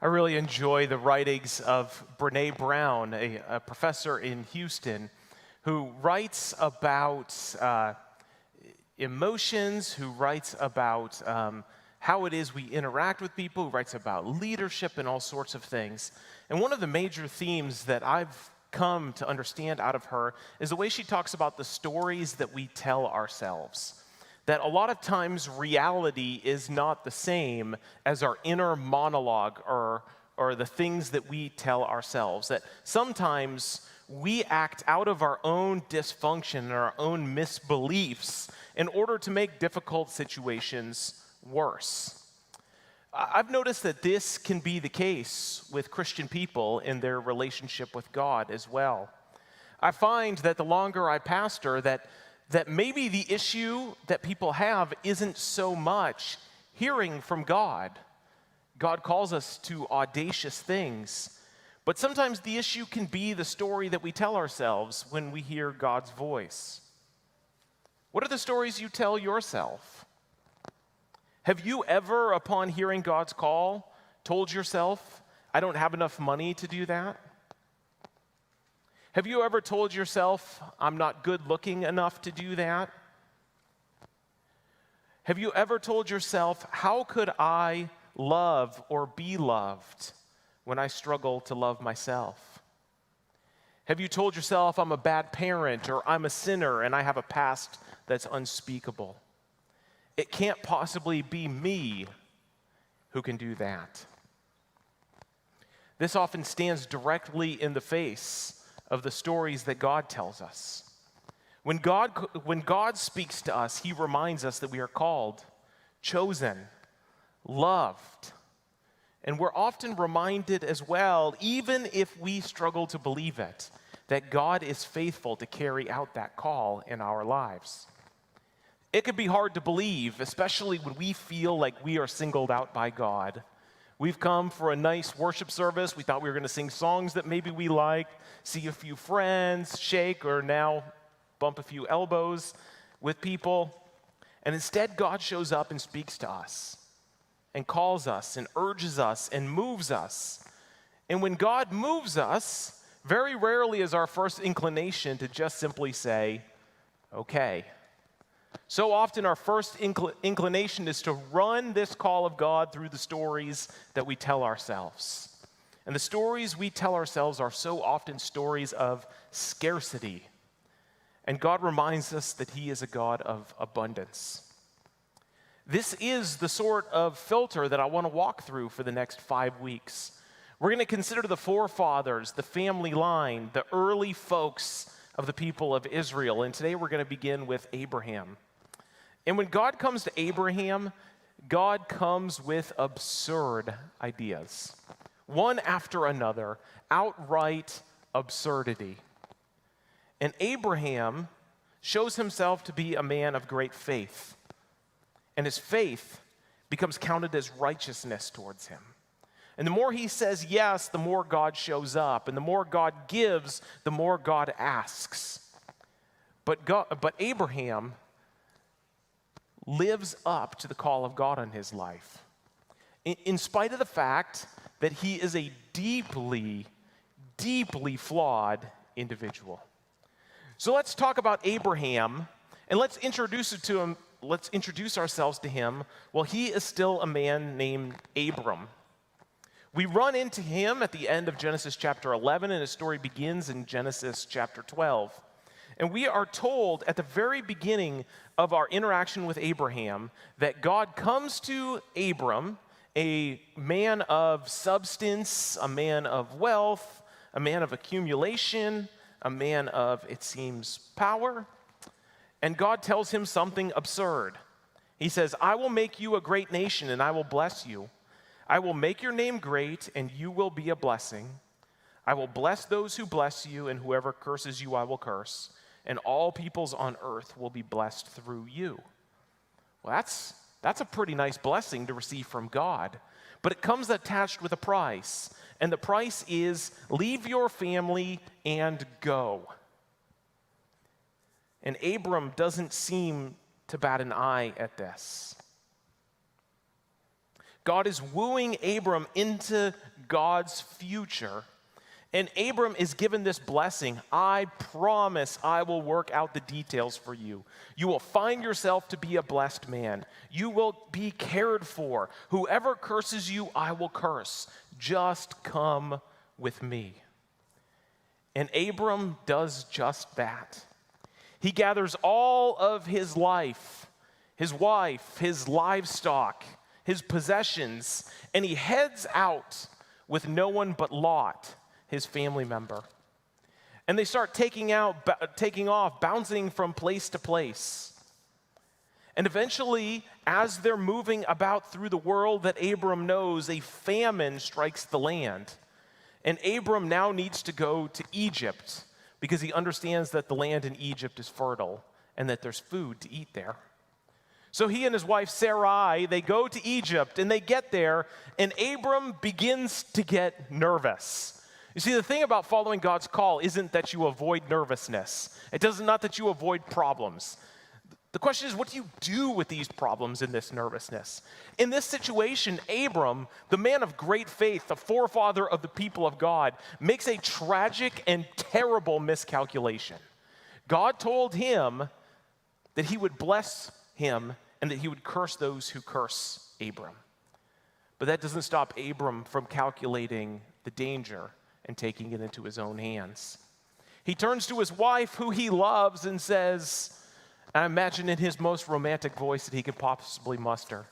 I really enjoy the writings of Brene Brown, a professor in Houston, who writes about emotions, who writes about how it is we interact with people, who writes about leadership and all sorts of things. And one of the major themes that I've come to understand out of her is the way she talks about the stories that we tell ourselves. That a lot of times reality is not the same as our inner monologue or the things that we tell ourselves. That sometimes we act out of our own dysfunction and our own misbeliefs in order to make difficult situations worse. I've noticed that this can be the case with Christian people in their relationship with God as well. I find that the longer I pastor, that maybe the issue that people have isn't so much hearing from God. God calls us to audacious things, but sometimes the issue can be the story that we tell ourselves when we hear God's voice. What are the stories you tell yourself? Have you ever, upon hearing God's call, told yourself, I don't have enough money to do that? Have you ever told yourself, I'm not good looking enough to do that? Have you ever told yourself, how could I love or be loved when I struggle to love myself? Have you told yourself, I'm a bad parent or I'm a sinner and I have a past that's unspeakable? It can't possibly be me who can do that. This often stands directly in the face of the stories that God tells us. When God speaks to us, he reminds us that we are called, chosen, loved. And we're often reminded as well, even if we struggle to believe it, that God is faithful to carry out that call in our lives. It can be hard to believe, especially when we feel like we are singled out by God. We've come for a nice worship service. We thought we were going to sing songs that maybe we like, see a few friends, shake, or now bump a few elbows with people. And instead, God shows up and speaks to us and calls us and urges us and moves us. And when God moves us, very rarely is our first inclination to just simply say, okay. So often our first inclination is to run this call of God through the stories that we tell ourselves. And the stories we tell ourselves are so often stories of scarcity. And God reminds us that he is a God of abundance. This is the sort of filter that I want to walk through for the next 5 weeks. We're going to consider the forefathers, the family line, the early folks of the people of Israel. And today we're going to begin with Abraham. And when God comes to Abraham, God comes with absurd ideas. One after another, outright absurdity. And Abraham shows himself to be a man of great faith. And his faith becomes counted as righteousness towards him. And the more he says yes, the more God shows up. And the more God gives, the more God asks. But Abraham lives up to the call of God on his life, in spite of the fact that he is a deeply, deeply flawed individual. So let's talk about Abraham, and let's introduce ourselves to him while he is still a man named Abram. We run into him at the end of Genesis chapter 11, and his story begins in Genesis chapter 12. And we are told at the very beginning of our interaction with Abraham that God comes to Abram, a man of substance, a man of wealth, a man of accumulation, a man of, it seems, power. And God tells him something absurd. He says, I will make you a great nation and I will bless you. I will make your name great and you will be a blessing. I will bless those who bless you, and whoever curses you I will curse. And all peoples on earth will be blessed through you. Well, that's a pretty nice blessing to receive from God. But it comes attached with a price. And the price is leave your family and go. And Abram doesn't seem to bat an eye at this. God is wooing Abram into God's future. And Abram is given this blessing. I promise I will work out the details for you. You will find yourself to be a blessed man. You will be cared for. Whoever curses you, I will curse. Just come with me. And Abram does just that. He gathers all of his life, his wife, his livestock, his possessions, and he heads out with no one but Lot, his family member. And they start taking off, bouncing from place to place. And eventually, as they're moving about through the world that Abram knows, a famine strikes the land. And Abram now needs to go to Egypt because he understands that the land in Egypt is fertile and that there's food to eat there. So he and his wife Sarai, they go to Egypt and they get there, and Abram begins to get nervous. You see, the thing about following God's call isn't that you avoid nervousness. Not that you avoid problems. The question is, what do you do with these problems and this nervousness? In this situation, Abram, the man of great faith, the forefather of the people of God, makes a tragic and terrible miscalculation. God told him that he would bless him and that he would curse those who curse Abram. But that doesn't stop Abram from calculating the danger and taking it into his own hands. He turns to his wife, who he loves, and says, I imagine in his most romantic voice that he could possibly muster,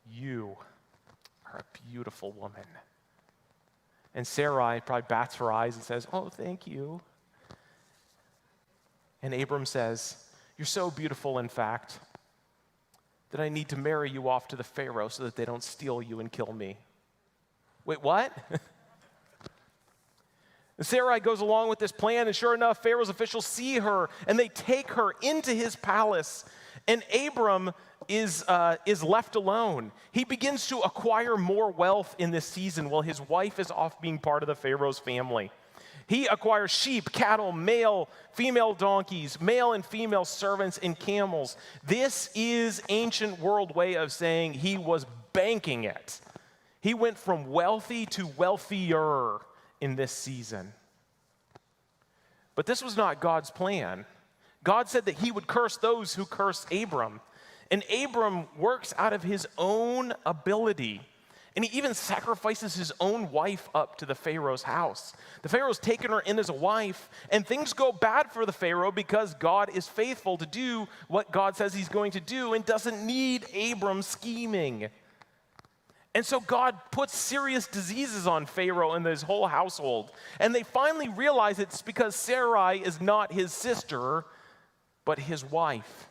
"You are a beautiful woman." And Sarai probably bats her eyes and says, "Oh, thank you." And Abram says, "You're so beautiful, in fact, that I need to marry you off to the Pharaoh so that they don't steal you and kill me." Wait, what? And Sarai goes along with this plan, and sure enough, Pharaoh's officials see her, and they take her into his palace. And Abram is left alone. He begins to acquire more wealth in this season while his wife is off being part of the Pharaoh's family. He acquires sheep, cattle, male, female donkeys, male and female servants, and camels. This is ancient world way of saying he was banking it. He went from wealthy to wealthier in this season. But this was not God's plan. God said that he would curse those who curse Abram. And Abram works out of his own ability. And he even sacrifices his own wife up to the Pharaoh's house. The Pharaoh's taken her in as a wife, and things go bad for the Pharaoh because God is faithful to do what God says he's going to do and doesn't need Abram scheming. And so God puts serious diseases on Pharaoh and his whole household. And they finally realize it's because Sarai is not his sister, but his wife.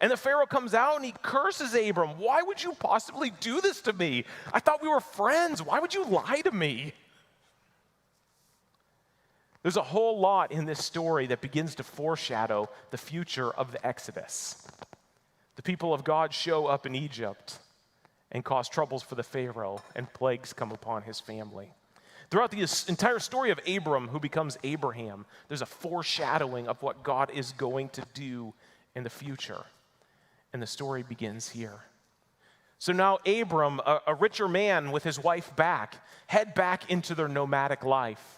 And the Pharaoh comes out and he curses Abram. "Why would you possibly do this to me? I thought we were friends. Why would you lie to me?" There's a whole lot in this story that begins to foreshadow the future of the Exodus. The people of God show up in Egypt and cause troubles for the Pharaoh, and plagues come upon his family. Throughout the entire story of Abram, who becomes Abraham, there's a foreshadowing of what God is going to do in the future. And the story begins here. So now Abram, a richer man with his wife back, head back into their nomadic life.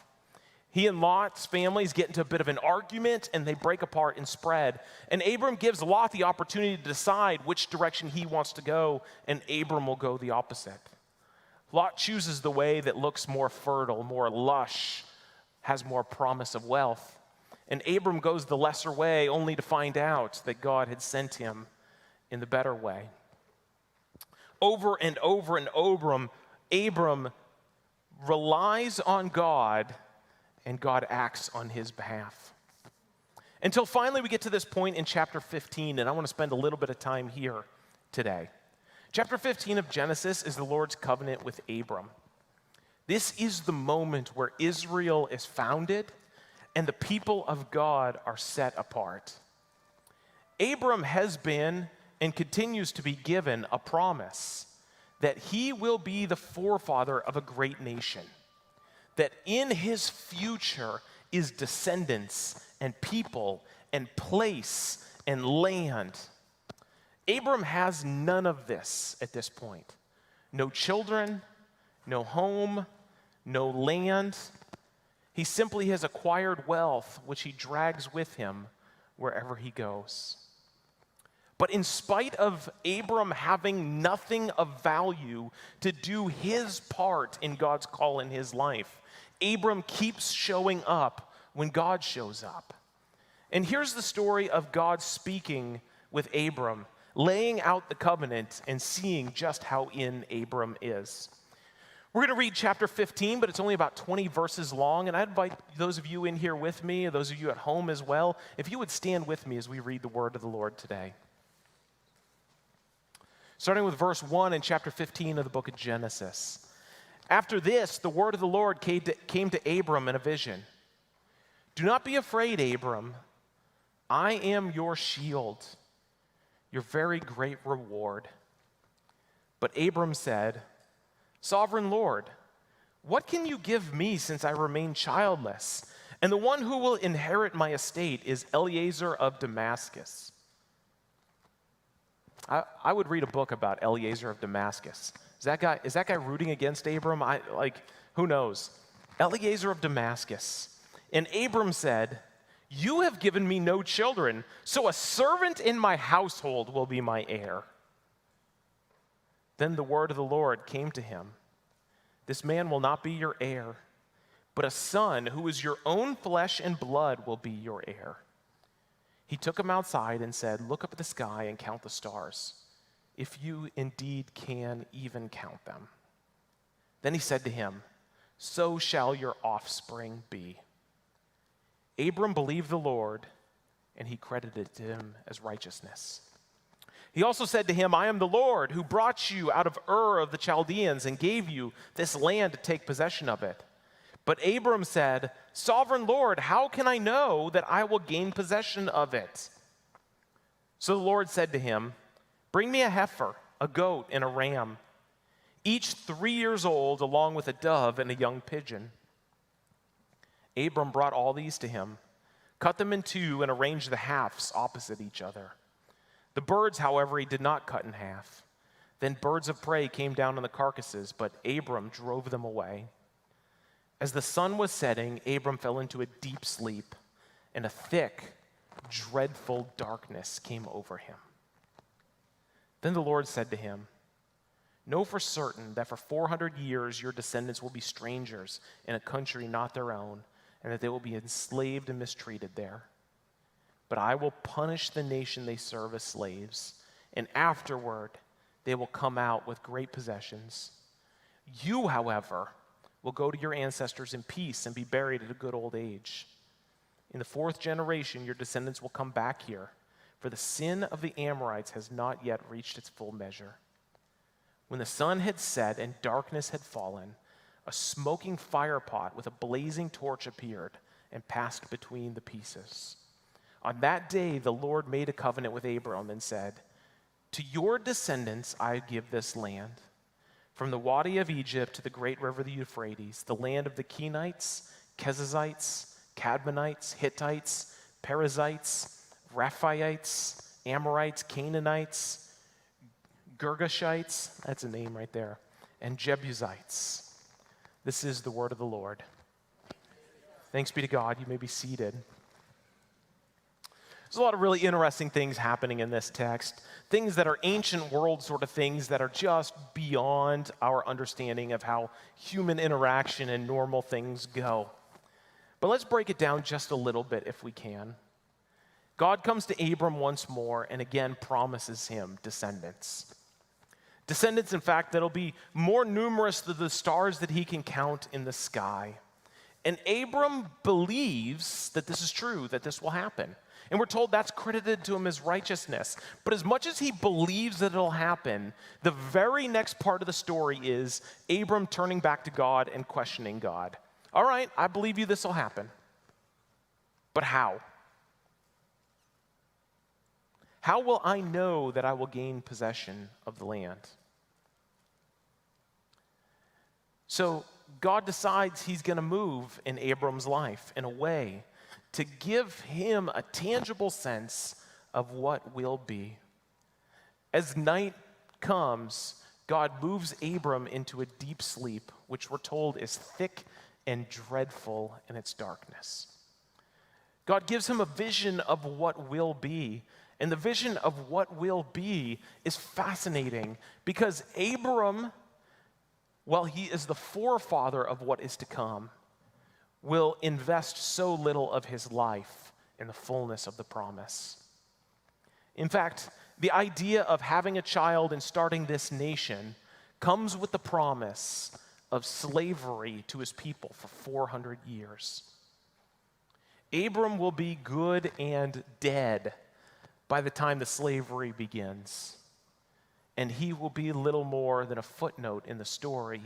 He and Lot's families get into a bit of an argument, and they break apart and spread. And Abram gives Lot the opportunity to decide which direction he wants to go, and Abram will go the opposite. Lot chooses the way that looks more fertile, more lush, has more promise of wealth. And Abram goes the lesser way, only to find out that God had sent him in the better way. Over and over and over, Abram relies on God, and God acts on his behalf. Until finally we get to this point in chapter 15, and I want to spend a little bit of time here today. Chapter 15 of Genesis is the Lord's covenant with Abram. This is the moment where Israel is founded and the people of God are set apart. Abram has been and continues to be given a promise that he will be the forefather of a great nation, that in his future is descendants and people and place and land. Abram has none of this at this point. no children, no home, no land. He simply has acquired wealth, which he drags with him wherever he goes. But in spite of Abram having nothing of value to do his part in God's call in his life, Abram keeps showing up when God shows up. And here's the story of God speaking with Abram, laying out the covenant and seeing just how in Abram is. We're going to read chapter 15, but it's only about 20 verses long, and I invite those of you in here with me, those of you at home as well, if you would stand with me as we read the word of the Lord today. Starting with verse 1 in chapter 15 of the book of Genesis. After this, the word of the Lord came to Abram in a vision. Do not be afraid, Abram. I am your shield, your very great reward. But Abram said, Sovereign Lord, what can you give me since I remain childless? And the one who will inherit my estate is Eliezer of Damascus. I would read a book about Eliezer of Damascus. Is that guy rooting against Abram? Who knows? Eliezer of Damascus. And Abram said, You have given me no children, so a servant in my household will be my heir. Then the word of the Lord came to him. This man will not be your heir, but a son who is your own flesh and blood will be your heir. He took him outside and said, Look up at the sky and count the stars, if you indeed can even count them. Then he said to him, So shall your offspring be. Abram believed the Lord, and he credited it to him as righteousness. He also said to him, I am the Lord who brought you out of Ur of the Chaldeans and gave you this land to take possession of it. But Abram said, Sovereign Lord, how can I know that I will gain possession of it? So the Lord said to him, Bring me a heifer, a goat, and a ram, each 3 years old, along with a dove and a young pigeon. Abram brought all these to him, cut them in two, and arranged the halves opposite each other. The birds, however, he did not cut in half. Then birds of prey came down on the carcasses, but Abram drove them away. As the sun was setting, Abram fell into a deep sleep, and a thick, dreadful darkness came over him. Then the Lord said to him, Know for certain that for 400 years your descendants will be strangers in a country not their own, and that they will be enslaved and mistreated there. But I will punish the nation they serve as slaves, and afterward they will come out with great possessions. You, however, will go to your ancestors in peace and be buried at a good old age. In the 4th generation, your descendants will come back here, for the sin of the Amorites has not yet reached its full measure. When the sun had set and darkness had fallen, a smoking firepot with a blazing torch appeared and passed between the pieces. On that day, the Lord made a covenant with Abram and said, To your descendants I give this land. From the Wadi of Egypt to the great river, the Euphrates, the land of the Kenites, Kezites, Cadmonites, Hittites, Perizzites, Rephaites, Amorites, Canaanites, Girgashites, that's a name right there, and Jebusites. This is the word of the Lord. Thanks be to God. You may be seated. There's a lot of really interesting things happening in this text, things that are ancient world sort of things that are just beyond our understanding of how human interaction and normal things go. But let's break it down just a little bit if we can. God comes to Abram once more and again promises him descendants. Descendants, in fact, that'll be more numerous than the stars that he can count in the sky. And Abram believes that this is true, that this will happen. And we're told that's credited to him as righteousness. But as much as he believes that it'll happen, the very next part of the story is Abram turning back to God and questioning God. All right, I believe you this will happen. But how? How will I know that I will gain possession of the land? So God decides he's going to move in Abram's life in a way to give him a tangible sense of what will be. As night comes, God moves Abram into a deep sleep, which we're told is thick and dreadful in its darkness. God gives him a vision of what will be. And the vision of what will be is fascinating because Abram, while he is the forefather of what is to come, will invest so little of his life in the fullness of the promise. In fact, the idea of having a child and starting this nation comes with the promise of slavery to his people for 400 years. Abram will be good and dead by the time the slavery begins, and he will be little more than a footnote in the story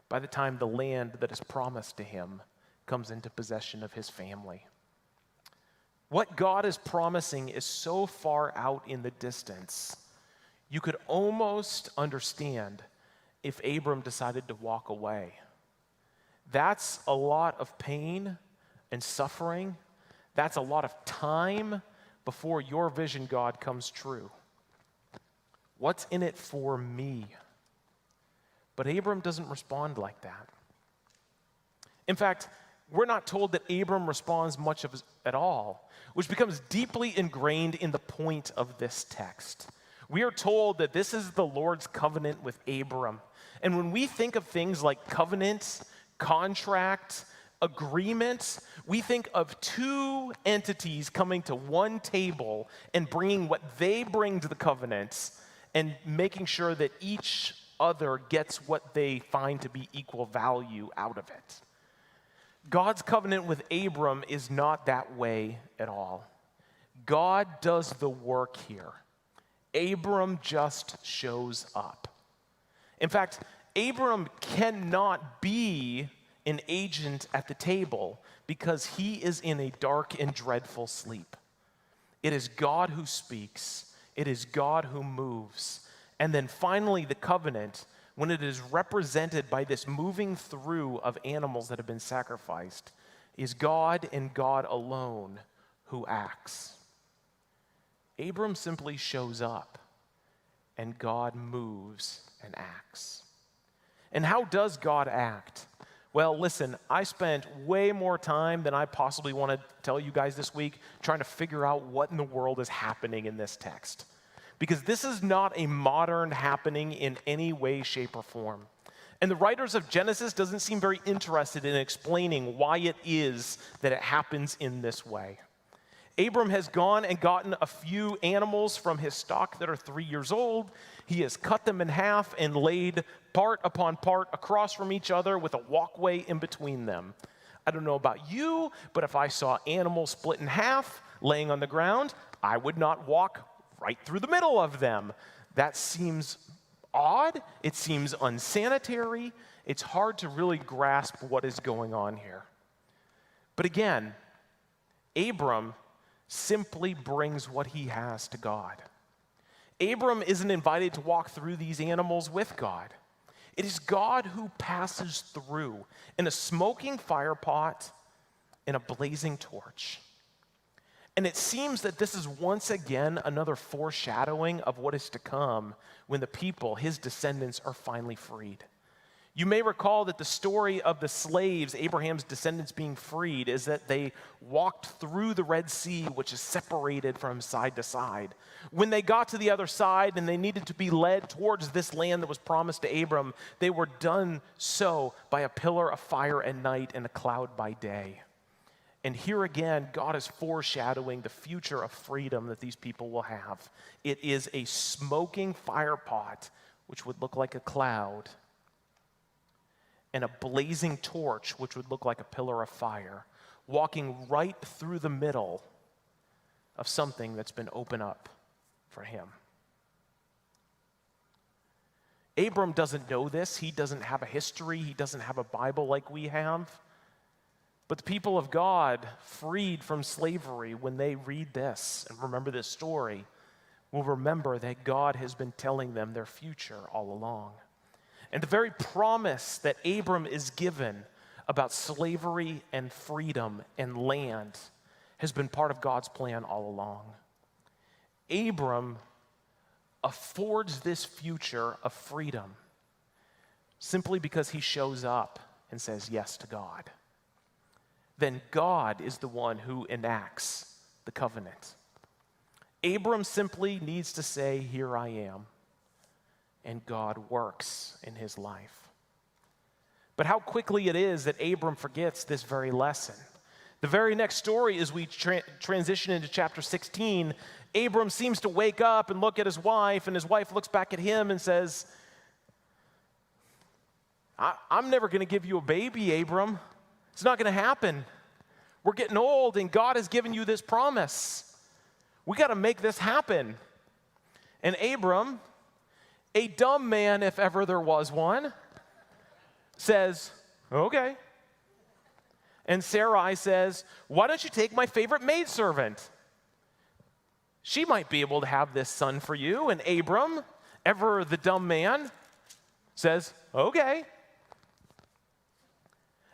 by the time the land that is promised to him comes into possession of his family. What God is promising is so far out in the distance, you could almost understand if Abram decided to walk away. That's a lot of pain and suffering. That's a lot of time before your vision, God, comes true. What's in it for me? But Abram doesn't respond like that. In fact, we're not told that Abram responds much at all, which becomes deeply ingrained in the point of this text. We are told that this is the Lord's covenant with Abram. And when we think of things like covenant, contract, agreement, we think of two entities coming to one table and bringing what they bring to the covenant and making sure that each other gets what they find to be equal value out of it. God's covenant with Abram is not that way at all. God does the work here. Abram just shows up. In fact, Abram cannot be an agent at the table because he is in a dark and dreadful sleep. It is God who speaks. It is God who moves. And then finally, the covenant, when it is represented by this moving through of animals that have been sacrificed, is God and God alone who acts. Abram simply shows up, and God moves and acts. And how does God act? Well, listen, I spent way more time than I possibly want to tell you guys this week trying to figure out what in the world is happening in this text. Because this is not a modern happening in any way, shape, or form. And the writers of Genesis doesn't seem very interested in explaining why it is that it happens in this way. Abram has gone and gotten a few animals from his stock that are 3 years old. He has cut them in half and laid part upon part across from each other with a walkway in between them. I don't know about you, but if I saw animals split in half laying on the ground, I would not walk right through the middle of them. That seems odd. It seems unsanitary. It's hard to really grasp what is going on here. But again, Abram simply brings what he has to God. Abram isn't invited to walk through these animals with God. It is God who passes through in a smoking fire pot and a blazing torch. And it seems that this is once again another foreshadowing of what is to come when the people, his descendants, are finally freed. You may recall that the story of the slaves, Abraham's descendants being freed, is that they walked through the Red Sea, which is separated from side to side. When they got to the other side and they needed to be led towards this land that was promised to Abram, they were done so by a pillar of fire at night and a cloud by day. And here again, God is foreshadowing the future of freedom that these people will have. It is a smoking fire pot, which would look like a cloud, and a blazing torch, which would look like a pillar of fire, walking right through the middle of something that's been opened up for him. Abram doesn't know this. He doesn't have a history. He doesn't have a Bible like we have. But the people of God, freed from slavery, when they read this and remember this story, will remember that God has been telling them their future all along. And the very promise that Abram is given about slavery and freedom and land has been part of God's plan all along. Abram affords this future of freedom. simply because he shows up and says yes to God, then God is the one who enacts the covenant. Abram simply needs to say, "Here I am," and God works in his life. But how quickly it is that Abram forgets this very lesson. The very next story, as we transition into chapter 16, Abram seems to wake up and look at his wife, and his wife looks back at him and says, I'm never going to give you a baby, Abram. It's not going to happen. We're getting old, and God has given you this promise. We got to make this happen. And Abram, a dumb man if ever there was one, says, "Okay." And Sarai says, "Why don't you take my favorite maidservant? She might be able to have this son for you." And Abram, ever the dumb man, says, "Okay."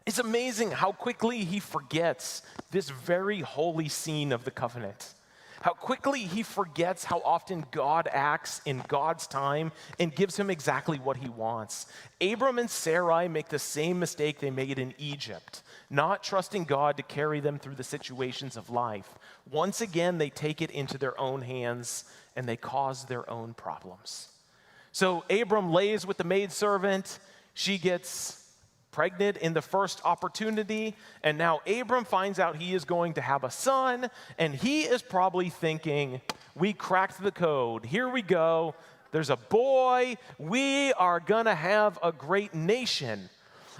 It's amazing how quickly he forgets this very holy scene of the covenant. How quickly he forgets how often God acts in God's time and gives him exactly what he wants. Abram and Sarai make the same mistake they made in Egypt, not trusting God to carry them through the situations of life. Once again, they take it into their own hands and they cause their own problems. So Abram lays with the maidservant. She gets pregnant in the first opportunity, and now Abram finds out he is going to have a son, and he is probably thinking, "We cracked the code. Here we go. There's a boy. We are going to have a great nation."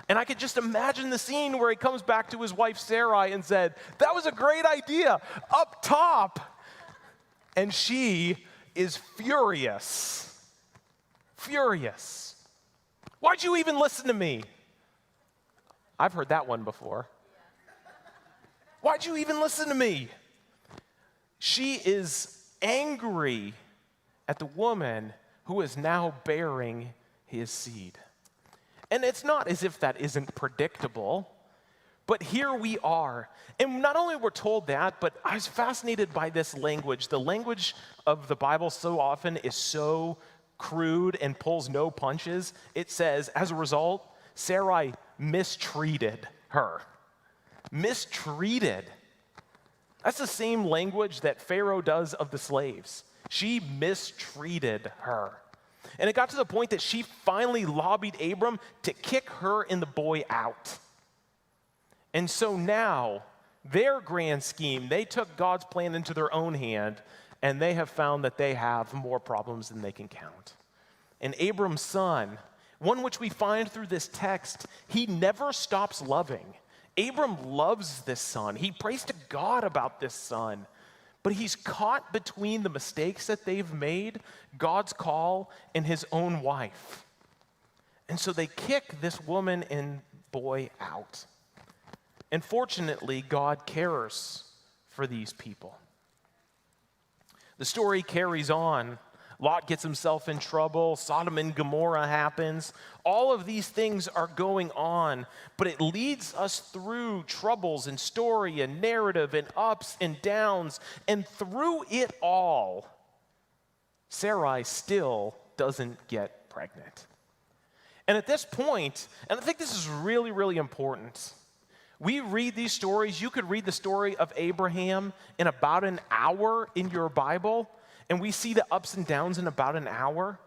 And I could just imagine the scene where he comes back to his wife Sarai and said, "That was a great idea, up top." And she is furious. Furious. "Why'd you even listen to me?" I've heard that one before. "Why'd you even listen to me?" She is angry at the woman who is now bearing his seed. And it's not as if that isn't predictable, but here we are. And not only we're told that, but I was fascinated by this language. The language of the Bible so often is so crude and pulls no punches. It says, as a result, Sarai mistreated her. Mistreated. That's the same language that Pharaoh does of the slaves. She mistreated her. And it got to the point that she finally lobbied Abram to kick her and the boy out. And so now, their grand scheme, they took God's plan into their own hand, and they have found that they have more problems than they can count. And Abram's son, one which we find through this text, he never stops loving. Abram loves this son. He prays to God about this son. But he's caught between the mistakes that they've made, God's call, and his own wife. And so they kick this woman and boy out. And fortunately, God cares for these people. The story carries on. Lot gets himself in trouble. Sodom and Gomorrah happens. All of these things are going on, but it leads us through troubles and story and narrative and ups and downs. And through it all, Sarai still doesn't get pregnant. And at this point, and I think this is really, really important, we read these stories. You could read the story of Abraham in about an hour in your Bible, and we see the ups and downs in about an hour.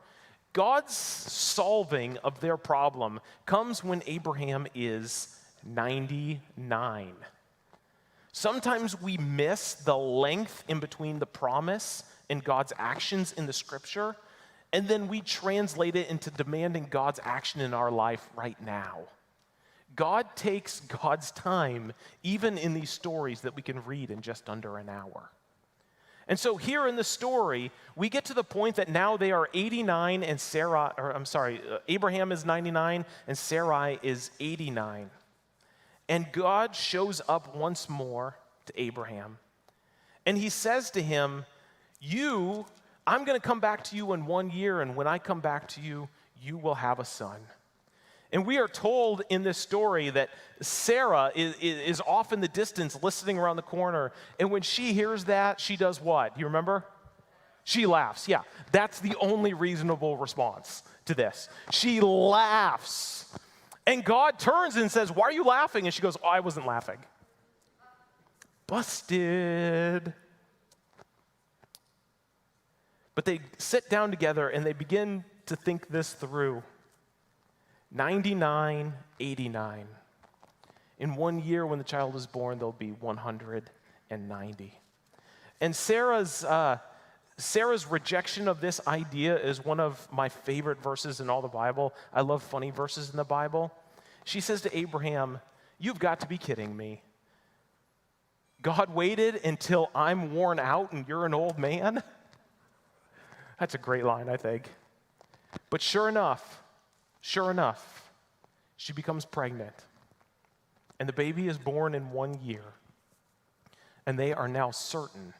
God's solving of their problem comes when Abraham is 99. Sometimes we miss the length in between the promise and God's actions in the scripture, and then we translate it into demanding God's action in our life right now. God takes God's time, even in these stories that we can read in just under an hour. And so here in the story, we get to the point that now they are 89 and Abraham is 99 and Sarai is 89. And God shows up once more to Abraham. And he says to him, I'm going to come back to you in 1 year, and when I come back to you, you will have a son. And we are told in this story that Sarah is off in the distance listening around the corner. And when she hears that, she does what? Do you remember? She laughs. Yeah, that's the only reasonable response. to this. She laughs. And God turns and says, "Why are you laughing?" And she goes, "Oh, I wasn't laughing." Busted. But they sit down together and they begin to think this through. 99, 89. In 1 year when the child is born, there'll be 190. And Sarah's rejection of this idea is one of my favorite verses in all the Bible. I love funny verses in the Bible. She says to Abraham, "You've got to be kidding me. God waited until I'm worn out and you're an old man?" That's a great line, I think. But sure enough, she becomes pregnant. And the baby is born in 1 year. And they are now certain,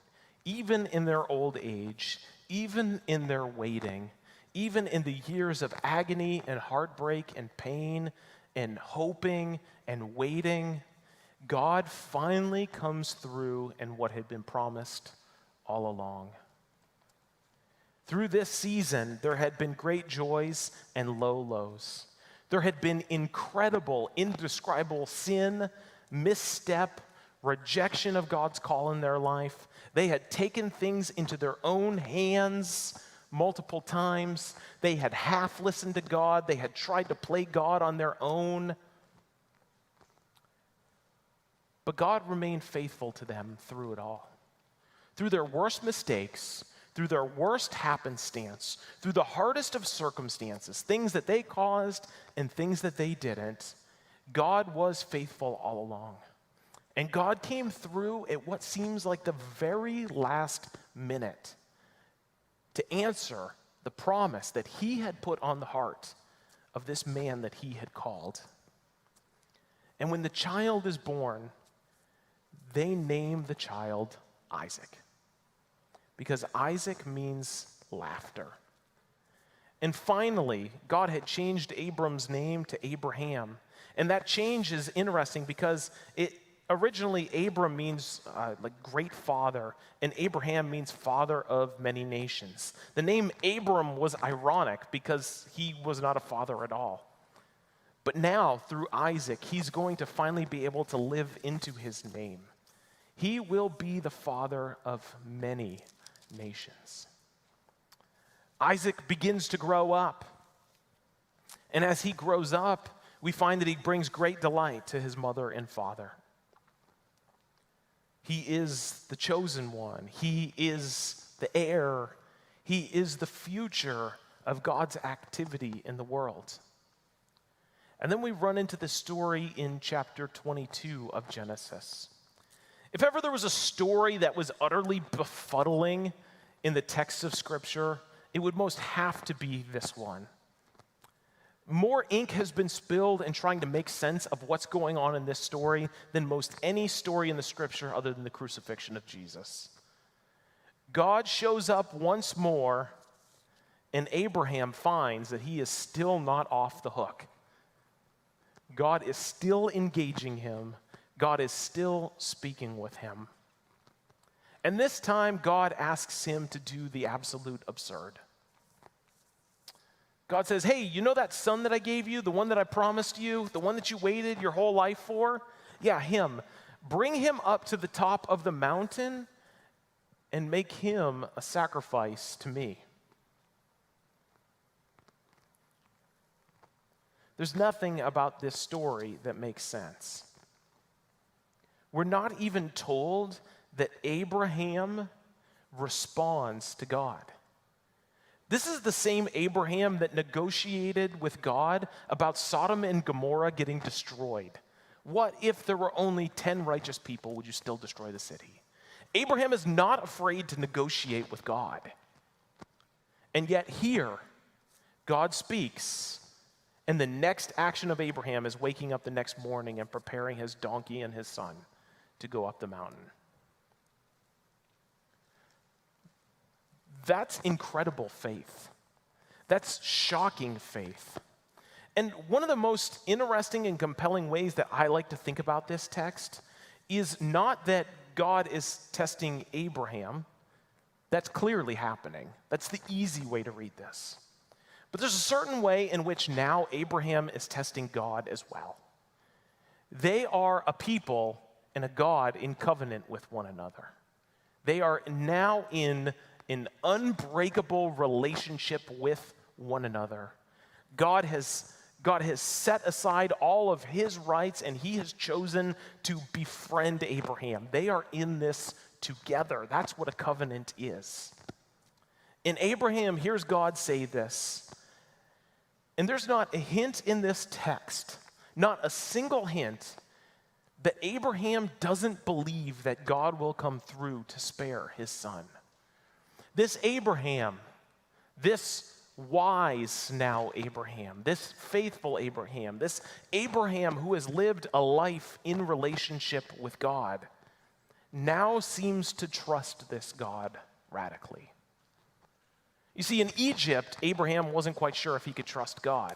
even in their old age, even in their waiting, even in the years of agony and heartbreak and pain and hoping and waiting, God finally comes through in what had been promised all along. Through this season, there had been great joys and low lows. There had been incredible, indescribable sin, misstep, rejection of God's call in their life. They had taken things into their own hands multiple times. They had half listened to God. They had tried to play God on their own. But God remained faithful to them through it all. Through their worst mistakes, through their worst happenstance, through the hardest of circumstances, things that they caused and things that they didn't, God was faithful all along. And God came through at what seems like the very last minute to answer the promise that he had put on the heart of this man that he had called. And when the child is born, they name the child Isaac, because Isaac means laughter. And finally, God had changed Abram's name to Abraham. And that change is interesting because originally Abram means like great father, and Abraham means father of many nations. The name Abram was ironic because he was not a father at all. But now, through Isaac, he's going to finally be able to live into his name. He will be the father of many nations. Isaac begins to grow up. And as he grows up, we find that he brings great delight to his mother and father. He is the chosen one. He is the heir. He is the future of God's activity in the world. And then we run into the story in chapter 22 of Genesis. If ever there was a story that was utterly befuddling in the text of Scripture, it would most have to be this one. More ink has been spilled in trying to make sense of what's going on in this story than most any story in the Scripture other than the crucifixion of Jesus. God shows up once more, and Abraham finds that he is still not off the hook. God is still engaging him. God is still speaking with him. And this time, God asks him to do the absolute absurd. God says, "Hey, you know that son that I gave you, the one that I promised you, the one that you waited your whole life for? Yeah, him. Bring him up to the top of the mountain and make him a sacrifice to me." There's nothing about this story that makes sense. We're not even told that Abraham responds to God. This is the same Abraham that negotiated with God about Sodom and Gomorrah getting destroyed. What if there were only 10 righteous people? Would you still destroy the city? Abraham is not afraid to negotiate with God. And yet here, God speaks, and the next action of Abraham is waking up the next morning and preparing his donkey and his son to go up the mountain. That's incredible faith. That's shocking faith. And one of the most interesting and compelling ways that I like to think about this text is not that God is testing Abraham. That's clearly happening. That's the easy way to read this. But there's a certain way in which now Abraham is testing God as well. They are a people and a God in covenant with one another. They are now in an unbreakable relationship with one another. God has set aside all of his rights, and he has chosen to befriend Abraham. They are in this together. That's what a covenant is. In Abraham, here's God say this. And there's not a hint in this text, not a single hint, that Abraham doesn't believe that God will come through to spare his son. This Abraham, this wise now Abraham, this faithful Abraham, this Abraham who has lived a life in relationship with God, now seems to trust this God radically. You see, in Egypt, Abraham wasn't quite sure if he could trust God.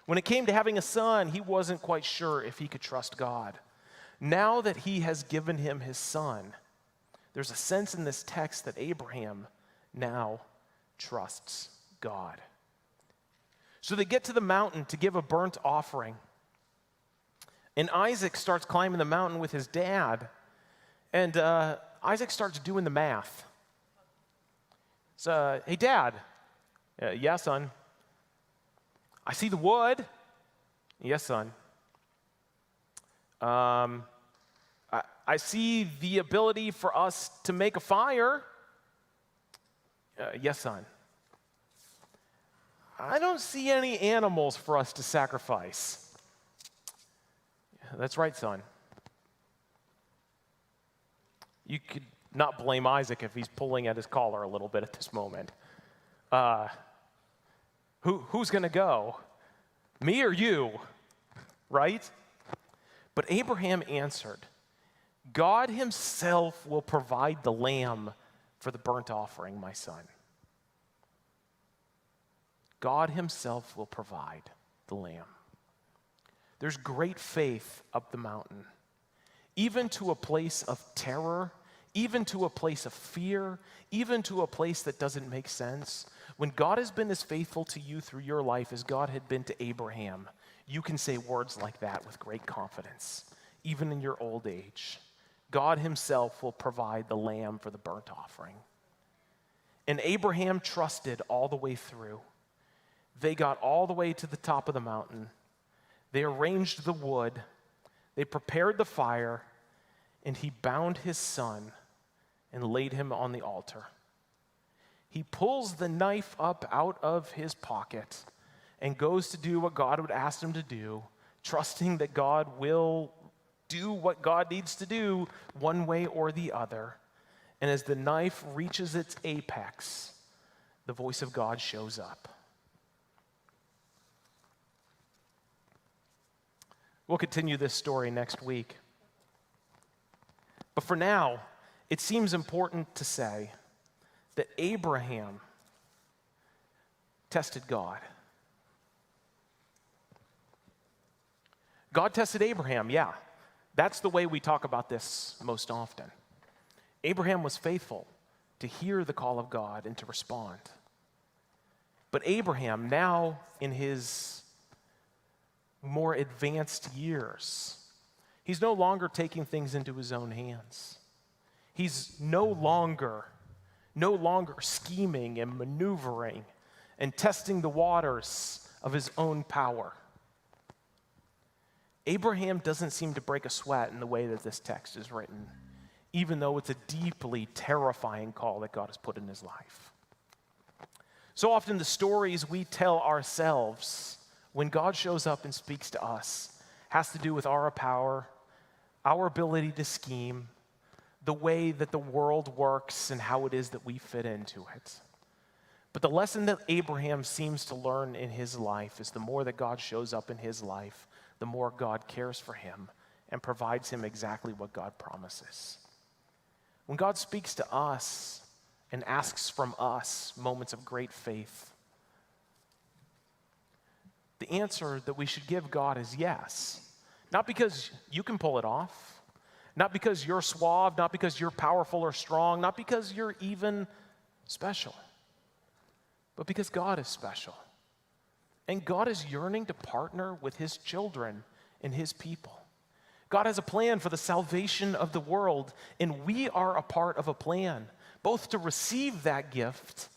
When it came to having a son, he wasn't quite sure if he could trust God. Now that he has given him his son, there's a sense in this text that Abraham now trusts God. So they get to the mountain to give a burnt offering. And Isaac starts climbing the mountain with his dad. And Isaac starts doing the math. So, hey, Dad. Yeah, son. I see the wood. Yes, son. I see the ability for us to make a fire. Yes, son. I don't see any animals for us to sacrifice. That's right, son. You could not blame Isaac if he's pulling at his collar a little bit at this moment. Who's going to go? Me or you? Right? But Abraham answered, God himself will provide the lamb for the burnt offering, my son. God himself will provide the lamb. There's great faith up the mountain, even to a place of terror, even to a place of fear, even to a place that doesn't make sense. When God has been as faithful to you through your life as God had been to Abraham, you can say words like that with great confidence, even in your old age. God himself will provide the lamb for the burnt offering. And Abraham trusted all the way through. They got all the way to the top of the mountain. They arranged the wood. They prepared the fire, and he bound his son and laid him on the altar. He pulls the knife up out of his pocket and goes to do what God would ask him to do, trusting that God will do what God needs to do one way or the other. And as the knife reaches its apex, the voice of God shows up. We'll continue this story next week. But for now, it seems important to say that Abraham tested God. God tested Abraham, yeah. That's the way we talk about this most often. Abraham was faithful to hear the call of God and to respond. But Abraham, now in his more advanced years, he's no longer taking things into his own hands. He's no longer scheming and maneuvering and testing the waters of his own power. Abraham doesn't seem to break a sweat in the way that this text is written, even though it's a deeply terrifying call that God has put in his life. So often the stories we tell ourselves when God shows up and speaks to us has to do with our power, our ability to scheme, the way that the world works and how it is that we fit into it. But the lesson that Abraham seems to learn in his life is the more that God shows up in his life, the more God cares for him and provides him exactly what God promises. When God speaks to us and asks from us moments of great faith, the answer that we should give God is yes. Not because you can pull it off, not because you're suave, not because you're powerful or strong, not because you're even special, but because God is special. And God is yearning to partner with his children and his people. God has a plan for the salvation of the world, and we are a part of a plan, both to receive that gift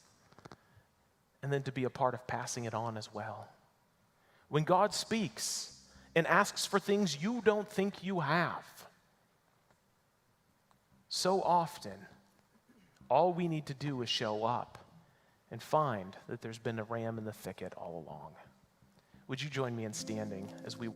and then to be a part of passing it on as well. When God speaks and asks for things you don't think you have, so often, all we need to do is show up and find that there's been a ram in the thicket all along. Would you join me in standing as we